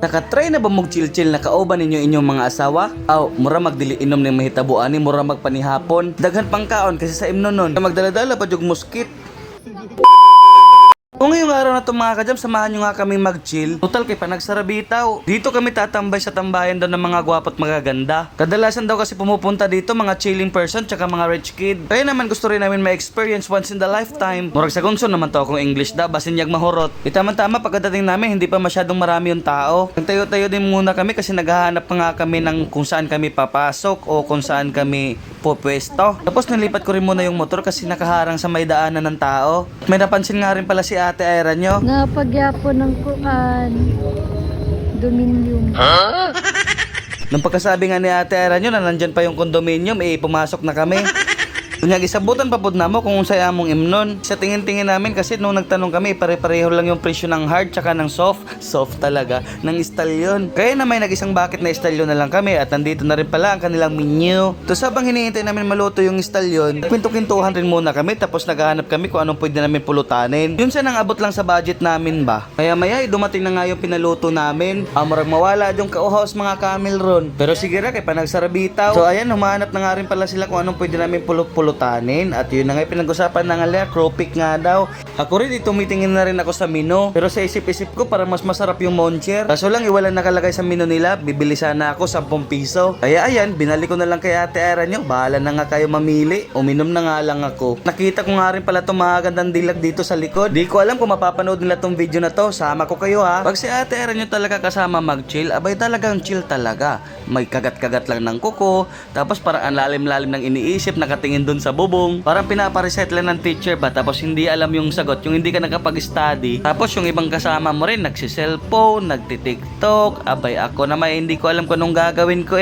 Nakatry na ba mong chill-chill na kauban ninyo inyong mga asawa? Aw, mura magdili inom ng mahitabuan ni mura magpanihapon. Daghan pang kaon kasi sa imnon nun. Magdala-dala pa jug muskit. Kung ngayong araw na ito mga kajam, samahan nyo nga kami mag-chill. Total kay pa nagsarabitaw. Dito kami tatambay sa tambayan daw ng mga gwapo at magaganda. Kadalasan daw kasi pumupunta dito mga chilling person tsaka mga rich kid. Kaya naman gusto rin namin ma-experience once in the lifetime. Murag sa gunson naman to akong English da, basin yag mahurot. Tama-tama pagkadating namin hindi pa masyadong marami yung tao. Nagtayo-tayo din muna kami kasi naghahanap pa nga kami ng kung saan kami papasok o kung saan kami pupwesto. Tapos nilipat ko rin muna yung motor kasi nakaharang sa may daanan ng tao. May napansin nga rin pala si Ate Ira nyo. Napagyapo ng kuan. Dominium. Nung pagkasabi nga ni Ate Ira nyo na nandyan pa yung condominium, pumasok na kami. Kunyag isabutan pa pod namo kung unsay among imnon. Sa tingin-tingin namin kasi nung nagtanong kami, pare-pareho lang yung presyo ng hard tsaka ng soft talaga, ng istalyon. Kaya na may nag-isang bucket na istalyon na lang kami at nandito na rin pala ang kanilang menu. Tapos habang hinihintay namin maluto yung istalyon, kwento-kwentuhan rin muna kami tapos naghahanap kami kung anong pwede namin pulutanin. Yun siya nang abot lang sa budget namin ba. Maya-maya dumating na nga yung pinaluto namin. Amurag mawala yung kauhaws mga camel ron. Pero sige ra kay panagsarabitaw. So ayan, humahanap na nga rin pala sila kung anong pwede namin pulutanin. At yun na nga pinag-usapan na nga nila, cropik nga daw. Ako rin tumitingin na rin ako sa menu. Pero sa isip-isip ko para mas masarap yung moncher. Kaso lang iwala nakalagay sa menu nila, bibili sana ako 10 piso. Kaya ayan, binalik ko na lang kay Ate Ira nyo. Bahala na nga kayo mamili. Uminom na nga lang ako. Nakita ko nga rin pala itong mga gandang dilag dito sa likod. Di ko alam kung mapapanood nila tong video na to. Sama ko kayo ha. Pag si Ate Ira nyo talaga kasama mag-chill, abay talagang chill talaga. May kagat-kagat lang ng kuko. Tapos parang ang lalim-lalim ng iniisip, nakatingin dun sa bubong. Parang pinapareset lang ng teacher ba tapos hindi alam yung sagot, yung hindi ka nakapag-study. Tapos yung ibang kasama mo rin nagsi-cellphone, nagti-tiktok. Abay ako naman hindi ko alam kung anong gagawin ko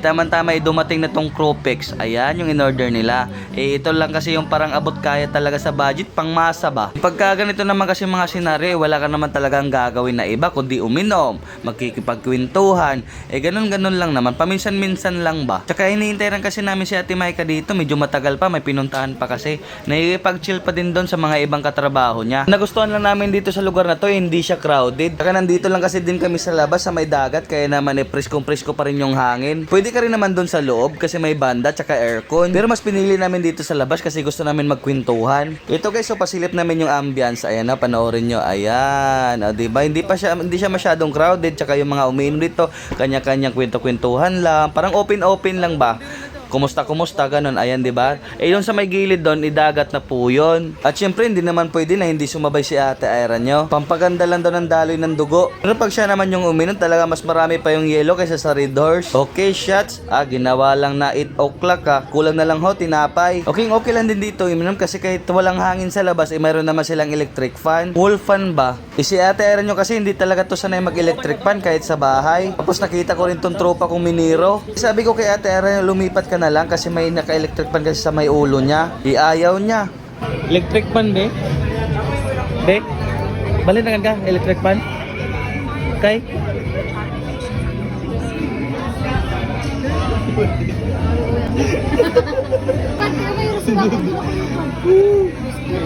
tama-tama dumating na tong Cropex. Ayan yung in-order nila. Ito lang kasi yung parang abot kaya talaga sa budget, pang masa ba. Pagka ganito naman kasi mga senaryo, wala ka naman talagang gagawin na iba kundi uminom, magkikipagkwentuhan. Ganun-ganun lang naman, paminsan-minsan lang ba. Tsaka hinihintay rin kasi namin si Ate Maika dito, medyo matagal pa, may pinuntahan pa kasi. Nakikipag-chill pa din doon sa mga ibang katrabaho niya. Nagustuhan lang namin dito sa lugar na to, hindi siya crowded. Saka nandito lang kasi din kami sa labas sa may dagat, kaya naman presko pa rin yung hangin. Pwede ka rin naman doon sa loob kasi may banda tsaka aircon. Pero mas pinili namin dito sa labas kasi gusto namin magkwentuhan. Ito guys, so pasilip namin yung ambience. Ayan na, panoorin nyo. Ayan, diba? Hindi siya masyadong crowded, tsaka yung mga umiinom dito, kanya-kanyang kwento-kwentuhan lang. Parang open-open lang ba? Kumusta, ganun, ayan, diba? Yung sa may gilid doon, idagat na po yun. At syempre, hindi naman pwede na hindi sumabay si Ate Ira nyo. Pampaganda lang daw ng daloy ng dugo. Pero pag siya naman yung uminom, talaga mas marami pa yung yellow kaysa sa Red Horse. Okay, shots. Ginawa lang na 8 o'clock Kulang na lang tinapay. Okay lang din dito, uminom kasi kahit walang hangin sa labas, mayroon naman silang electric fan. Wall fan ba? Si Ate Ira nyo kasi hindi talaga to sanay mag-electric fan kahit sa bahay. Tapos nakita ko rin tong tropa kong miniro. Sabi ko kay Ate Ira nyo, lumipat ka na lang kasi may naka-electric fan kasi sa may ulo niya. Ayaw niya. Electric fan, be? Be? Balinagan ka, electric fan? Okay?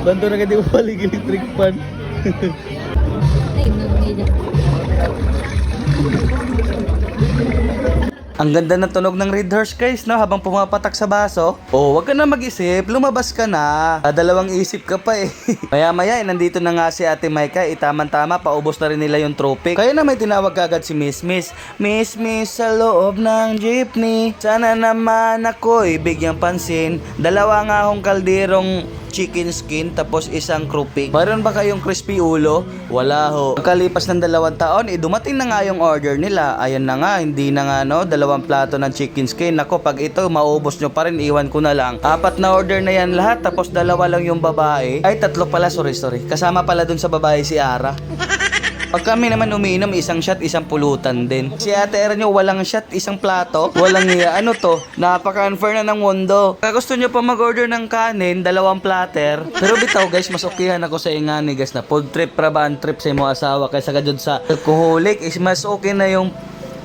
Banto na ka di mo balik electric fan. Ang ganda ng tunog ng Red Horse guys, no? Habang pumapatak sa baso. Wag ka na mag-isip, lumabas ka na. Dalawang isip ka pa Maya-maya, nandito na nga si Ate Maika. Tama-tama, paubos na rin nila yung tropik. Kaya na may tinawag agad si Miss sa loob ng jeepney. Sana naman ako'y bigyang pansin. Dalawa nga akong kalderong chicken skin tapos isang krupik. Mayroon ba kayong crispy ulo? Wala ho. Pagkalipas ng 2 taon, dumating na nga yung order nila. Ayan na nga, hindi na nga 2 plato ng chicken skin. Nako, pag ito maubos nyo pa rin, iwan ko na lang. 4 na order na yan lahat, tapos 2 lang yung babae. Ay, 3 pala, sorry. Kasama pala dun sa babae si Ara. Pag kami naman umiinom, isang shot, isang pulutan din. Si Ate Ira nyo, walang shot, isang plato. Walang ano to, napaka-unfair na ng mundo. Kaya gusto nyo pa mag-order ng kanin, 2 platter. Pero bitaw guys, mas okihan ako sa ingani guys na food trip, trip sa imo asawa kaysa kadyon sa alcoholic. Is mas okay na yung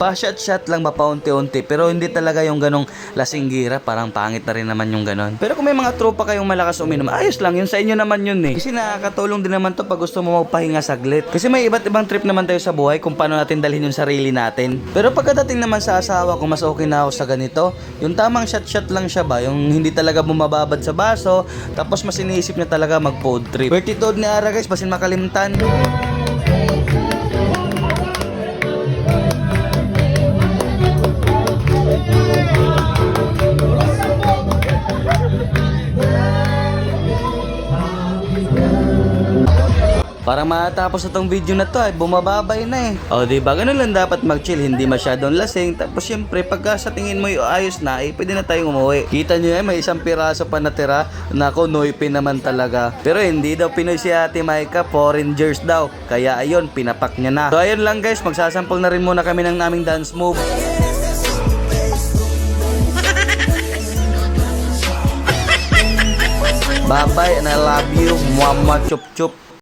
Pa-shot-shot lang ba paunti-unti, pero hindi talaga yung ganong lasinggira, parang pangit na rin naman yung ganon. Pero kung may mga tropa kayong malakas uminom, ayos lang, yun sa inyo naman yun eh. Kasi nakakatulong din naman to pag gusto mo magpahinga saglit. Kasi may iba't ibang trip naman tayo sa buhay kung paano natin dalhin yung sarili natin. Pero pagkadating naman sa asawa ko, mas okay na ako sa ganito. Yung tamang shot-shot lang siya ba, yung hindi talaga bumababad sa baso, tapos mas iniisip niya talaga mag-food trip. Vertitude ni Ara guys, basin makalimtan. Para matapos na tong video na to ay bumababay na eh. O diba, ganun lang dapat mag-chill, hindi masyadong lasing. Tapos syempre, pagka sa tingin mo yung ayos na, eh pwede na tayong umuwi. Kita nyo eh, may isang piraso pa natira. Nako, Noype naman talaga. Pero hindi daw Pinoy si Ate Maika, foreign jers daw. Kaya ayun, pinapak niya na. So ayun lang guys, magsasampol na rin muna kami ng naming dance move. Bye bye and I love you. Mwah mwah chup chup.